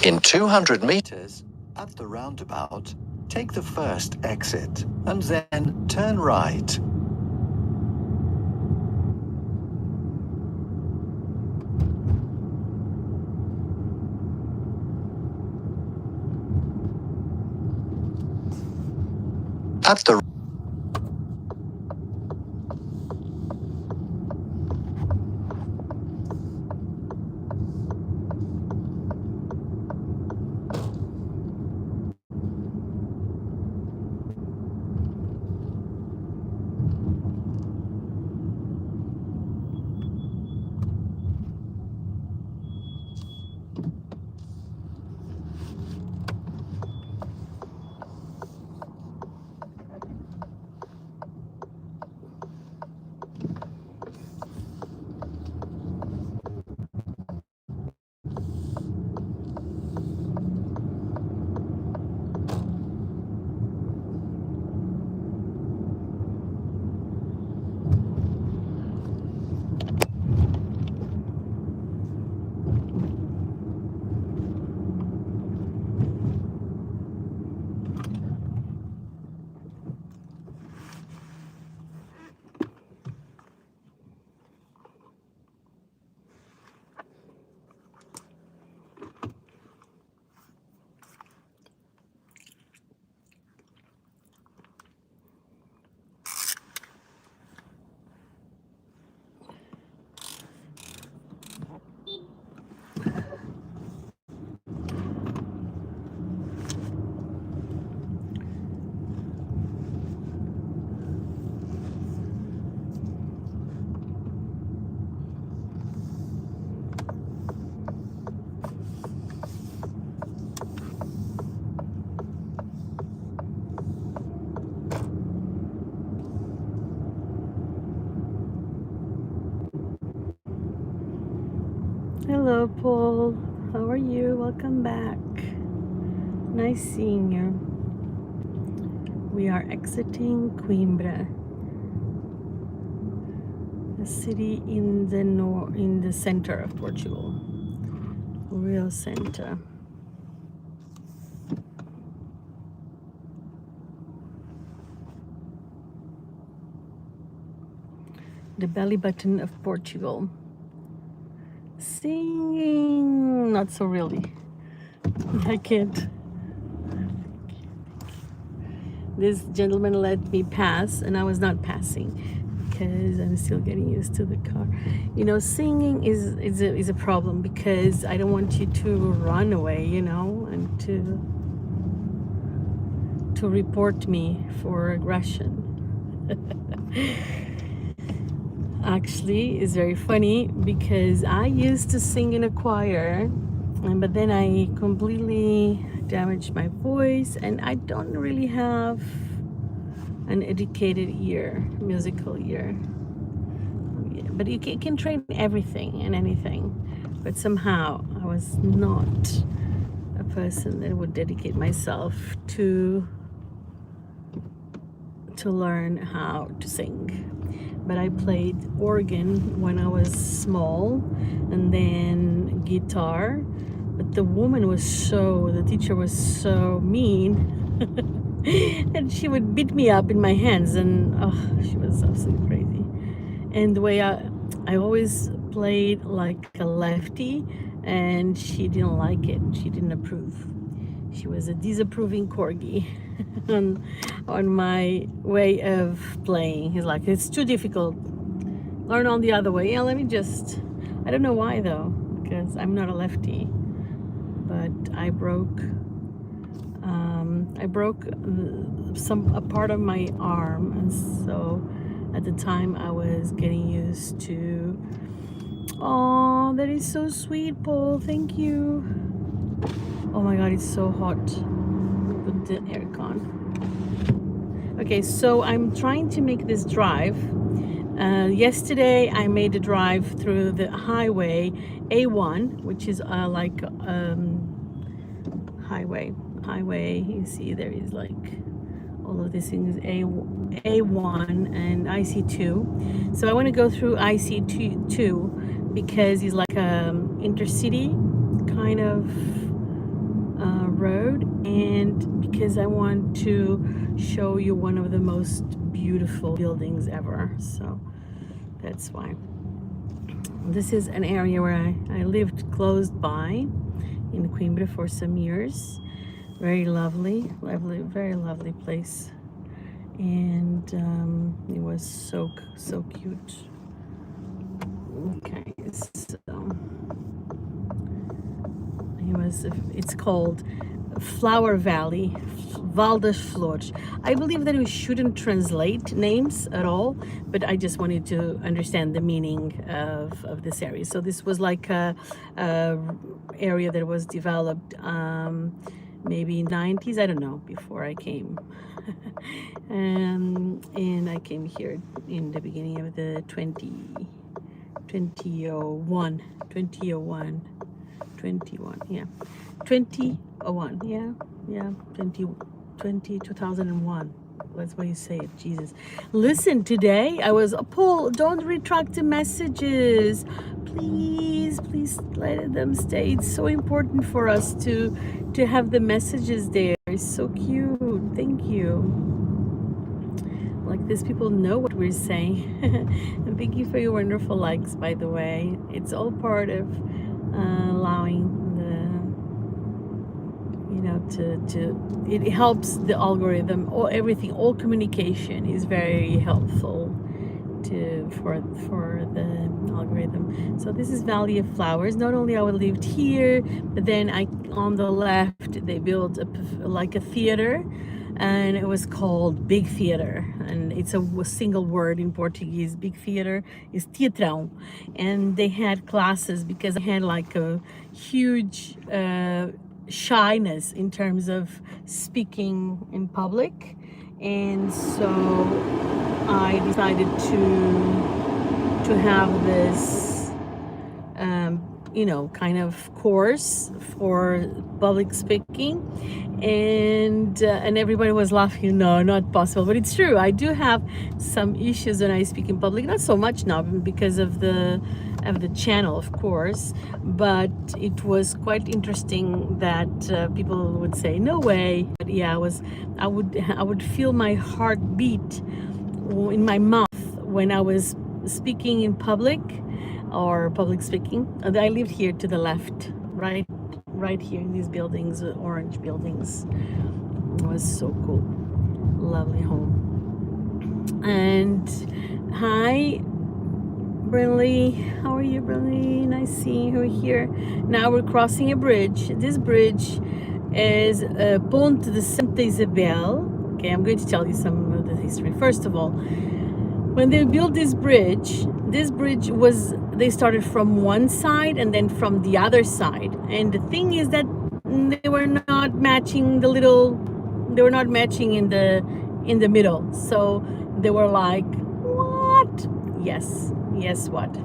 In 200 meters, at the roundabout, take the first exit and then turn right. At the Hello, Paul. How are you? Welcome back. Nice seeing you. We are exiting Coimbra, a city in the center of Portugal, real center. The belly button of Portugal. Singing, not so really. I can't. This gentleman let me pass, and I was not passing because I'm still getting used to the car. You know, singing is a problem because I don't want you to run away, you know, and to report me for aggression. Actually, it's very funny because I used to sing in a choir, but then I completely damaged my voice, and I don't really have an educated ear, musical ear. But you can train everything and anything, but somehow I was not a person that would dedicate myself to learn how to sing. But I played organ when I was small, and then guitar. But the teacher was so mean, and she would beat me up in my hands, and she was absolutely crazy. And the way I always played like a lefty, and she didn't like it. She didn't approve. She was a disapproving corgi on my way of playing. He's like, it's too difficult. Learn on the other way. Yeah, let me just. I don't know why though, because I'm not a lefty. But I broke a part of my arm, and so at the time I was getting used to. Oh, that is so sweet, Paul. Thank you. Oh my God, it's so hot. Put the aircon. Okay, so I'm trying to make this drive. Yesterday I made a drive through the highway A1, which is like highway. You see there is like all of these things, A1 and IC2. So I want to go through IC2 because it's like intercity kind of road, and because I want to show you one of the most beautiful buildings ever. So that's why. This is an area where I lived close by in Coimbra for some years. Very lovely, very lovely place. And it was so cute. Okay, so it's called Flower Valley, Val das Flores. I believe that we shouldn't translate names at all, but I just wanted to understand the meaning of this area. So this was like a area that was developed maybe 90s, I don't know, before I came. And I came here in the beginning of the 2001, 2001. That's why you say it, Jesus. Listen, today I was, Paul, don't retract the messages. Please let them stay. It's so important for us to have the messages there. It's so cute. Thank you. Like these people know what we're saying. And thank you for your wonderful likes, by the way. It's all part of allowing it helps the algorithm, or everything, all communication is very helpful for the algorithm. So this is Valley of Flowers. Not only I lived here, but then on the left they built like a theater, and it was called Big Theater, and it's a single word in Portuguese. Big Theater is teatrão, and they had classes because they had like a huge shyness in terms of speaking in public, and so I decided to have this kind of course for public speaking, and everybody was laughing. No, not possible, but it's true. I do have some issues when I speak in public, not so much now because of the channel, of course, but it was quite interesting that people would say no way. But yeah, I would feel my heart beat in my mouth when I was speaking in public or public speaking. I lived here to the left, right here in these buildings, orange buildings. It was so cool. Lovely home. And hi, Brinley. How are you, Brinley? Nice seeing you here. Now we're crossing a bridge. This bridge is Ponte de Santa Isabel. Okay, I'm going to tell you some of the history. First of all, when they built this bridge was, they started from one side and then from the other side. And the thing is that they were not matching they were not matching in the middle. So they were like, what? Yes, what?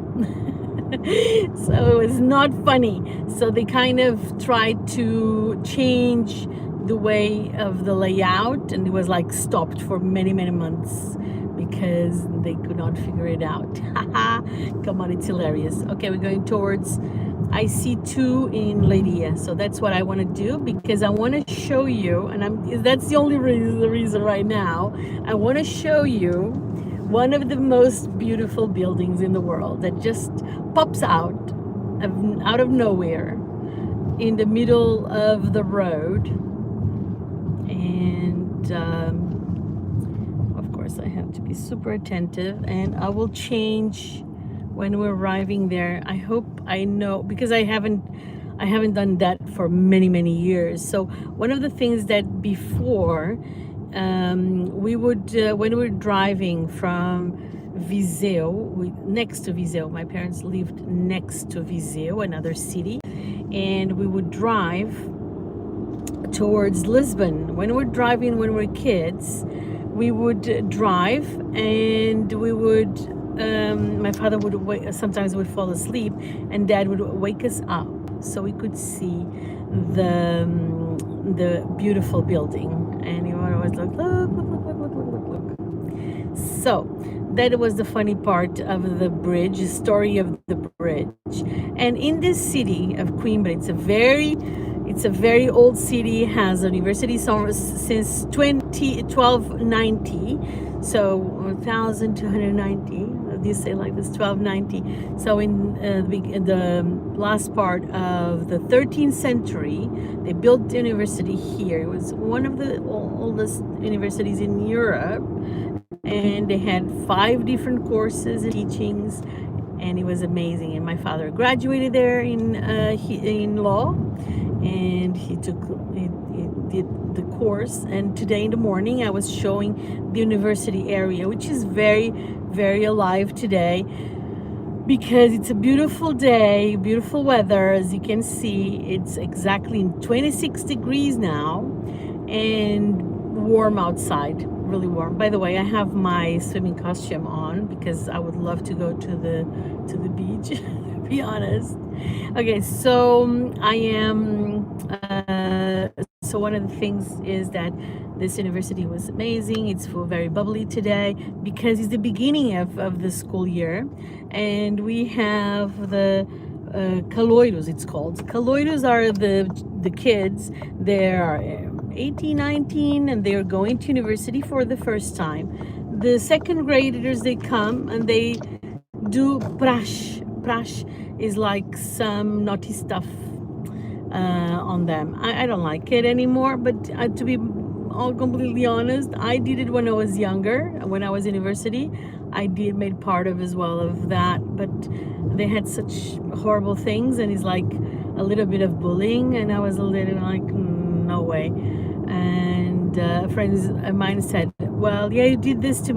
So it was not funny. So they kind of tried to change the way of the layout, and it was like stopped for many months because they could not figure it out. Come on, it's hilarious. Okay, we're going towards IC2 in Leiria. So that's what I want to do, because I want to show you, and that's the only reason right now. I want to show you one of the most beautiful buildings in the world that just pops out of nowhere in the middle of the road. And of course I have to be super attentive, and I will change when we're arriving there. I hope I know, because I haven't done that for many years. So one of the things that before we would when we were driving from Viseu, next to Viseu, my parents lived next to Viseu, another city, and we would drive towards Lisbon. When we were kids, we would drive, and we would my father would sometimes would fall asleep, and Dad would wake us up so we could see the beautiful building. And he would always look. So that was the funny part of the bridge, the story of the bridge. And in this city of Coimbra, It's a very old city, has a university since 1290, so 1290. How do you say like this? 1290. So in the last part of the 13th century, they built the university here. It was one of the oldest universities in Europe, and they had 5 different courses and teachings, and it was amazing. And my father graduated there in law, and he did the course. And today in the morning I was showing the university area, which is very, very alive today, because it's a beautiful day, beautiful weather. As you can see, it's exactly 26 degrees now, and warm outside, really warm. By the way, I have my swimming costume on because I would love to go to the beach, to be honest. Okay, so I am so one of the things is that this university was amazing. It's very bubbly today because it's the beginning of the school year, and we have the caloiros, it's called. Caloiros are the kids. They are 18, 19, and they are going to university for the first time. The second graders, they come and they do prash. Prash is like some naughty stuff on them. I don't like it anymore, but to be all completely honest, I did it when I was younger. When I was in university, I made part of as well of that, but they had such horrible things, and it's like a little bit of bullying, and I was a little like, no way. And friends of mine said, well, yeah, you did this to me.